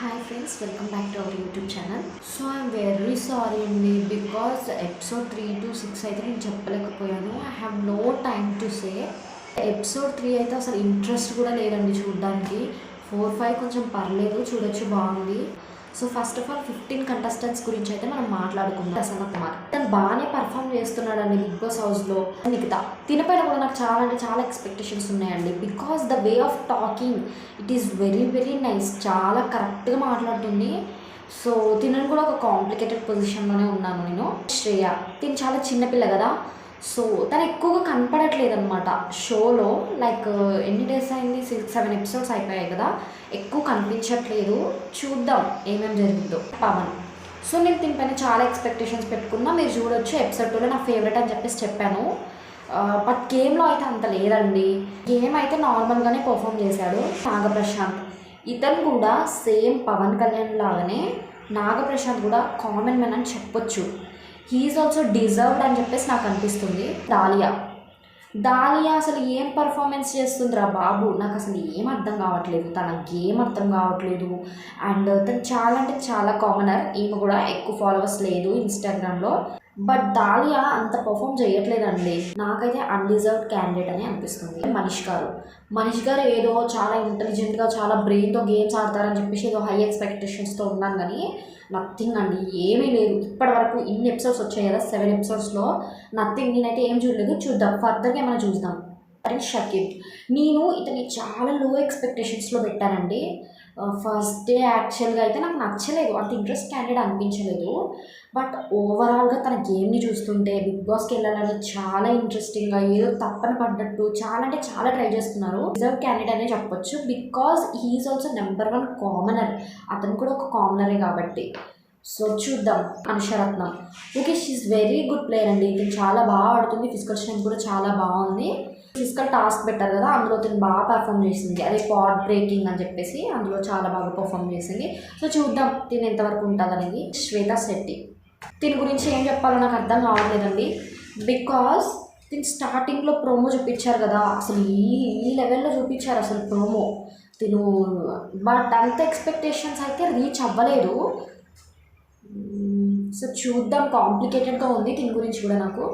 Hi friends, welcome back to our YouTube channel. So I'm very sorry అండి because episode 3 to 6 అయితే నేను చెప్పలేకపోయాను. I have no time to say. Episode 3 అయితే అసలు interest కూడా లేదండి చూడడానికి. 4, 5 కొంచెం పర్లేదు, చూడొచ్చు, బాగుంది. So first of all 15 contestants గురించి అయితే మనం మాట్లాడుకుందాం. ప్రసన్న కుమార్ తను బాగానే పర్ఫామ్ చేస్తున్నాడండి బిగ్ బాస్ హౌస్లో. నిఖిత తినపైన కూడా నాకు చాలా అంటే చాలా ఎక్స్పెక్టేషన్స్ ఉన్నాయండి. Because the way of talking it is very very nice, చాలా కరెక్ట్గా మాట్లాడుతుంది. సో తినను కూడా ఒక కాంప్లికేటెడ్ పొజిషన్లోనే ఉన్నాను నేను. శ్రేయ తిని చాలా చిన్నపిల్ల కదా, సో తను ఎక్కువగా కనపడట్లేదు అనమాట షోలో. లైక్ ఎన్ని డేస్ అయింది, 6-7 ఎపిసోడ్స్ అయిపోయాయి కదా, ఎక్కువ కనిపించట్లేదు. చూద్దాం ఏమేమి జరిగిందో. పవన్, సో నేను దీనిపైన చాలా ఎక్స్పెక్టేషన్స్ పెట్టుకున్నా. మీరు చూడొచ్చు ఎపిసోడ్ 2లో నా ఫేవరెట్ అని చెప్పేసి చెప్పాను. బట్ గేమ్లో అయితే అంత లేదండి. గేమ్ అయితే నార్మల్గానే పర్ఫామ్ చేశాడు. నాగప్రశాంత్ ఇతను కూడా సేమ్ పవన్ కళ్యాణ్ లాగానే నాగప్రశాంత్ కూడా కామన్ మ్యాన్ అని చెప్పొచ్చు. హీఈస్ ఆల్సో డిజర్వ్డ్ అని చెప్పేసి నాకు అనిపిస్తుంది. దాలియా అసలు ఏం పర్ఫార్మెన్స్ చేస్తుందిరా బాబు, నాకు అసలు ఏం అర్థం కావట్లేదు. తన గేమ్ అర్థం కావట్లేదు. అండ్ తను చాలా అంటే చాలా కామనర్. ఈమె కూడా ఎక్కువ ఫాలోవర్స్ లేదు ఇన్స్టాగ్రామ్లో. బట్ దాలియా అంత పర్ఫామ్ చేయట్లేదండి. నాకైతే అన్డిజర్వ్డ్ క్యాండిడేట్ అని అనిపిస్తుంది. మనీష్ గారు ఏదో చాలా ఇంటెలిజెంట్గా చాలా బ్రెయిన్తో గేమ్స్ ఆడతారని చెప్పేసి ఏదో హై ఎక్స్పెక్టేషన్స్తో ఉన్నాను, కానీ నథింగ్ అండి, ఏమీ లేదు. ఇప్పటి వరకు ఇన్ని ఎపిసోడ్స్ వచ్చాయి కదా, 7 ఎపిసోడ్స్లో నథింగ్. నేనైతే ఏం చూడలేదు. చూద్దాం, ఫర్దర్గా ఏమైనా చూద్దాం. షకీబ్, నేను ఇతని చాలా లో ఎక్స్పెక్టేషన్స్లో పెట్టానండి. ఫస్ట్ డే యాక్చువల్గా అయితే నాకు నచ్చలేదు, అంత ఇంట్రెస్ట్ క్యాండిడేట్ అనిపించలేదు. బట్ ఓవరాల్గా తన గేమ్ని చూస్తుంటే బిగ్ బాస్కి వెళ్ళాలని చాలా ఇంట్రెస్టింగ్గా, ఏదో తప్పన పడ్డట్టు చాలా అంటే చాలా ట్రై చేస్తున్నారు. రిజర్వ్ క్యాండిడేట్ అనే చెప్పొచ్చు. Because he's also number 1 commoner. అతను కూడా ఒక కామనరే కాబట్టి. సో చూద్దాం. Anusharatnam, okay, she's very good player అండి. ఇది చాలా బాగా ఆడుతుంది. ఫిజికల్ స్ట్రెంత్ కూడా చాలా బాగుంది. ఫిజికల్ టాస్క్ పెట్టారు కదా, అందులో తను బాగా పర్ఫామ్ చేసింది. అదే పాడ్ బ్రేకింగ్ అని చెప్పేసి అందులో చాలా బాగా పర్ఫామ్ చేసింది. సో చూద్దాం తిని ఎంతవరకు ఉంటుంది అనేది. శ్వేతా శెట్టి, దీని గురించి ఏం చెప్పాలో నాకు అర్థం కావట్లేదండి. బికాస్ దీని స్టార్టింగ్లో ప్రోమో చూపించారు కదా, అసలు ఈ లెవెల్లో చూపించారు అసలు ప్రోమో తిను. బట్ అంత ఎక్స్పెక్టేషన్స్ అయితే రీచ్ అవ్వలేదు. సో చూద్దాం, కాంప్లికేటెడ్గా ఉంది దీని గురించి కూడా నాకు.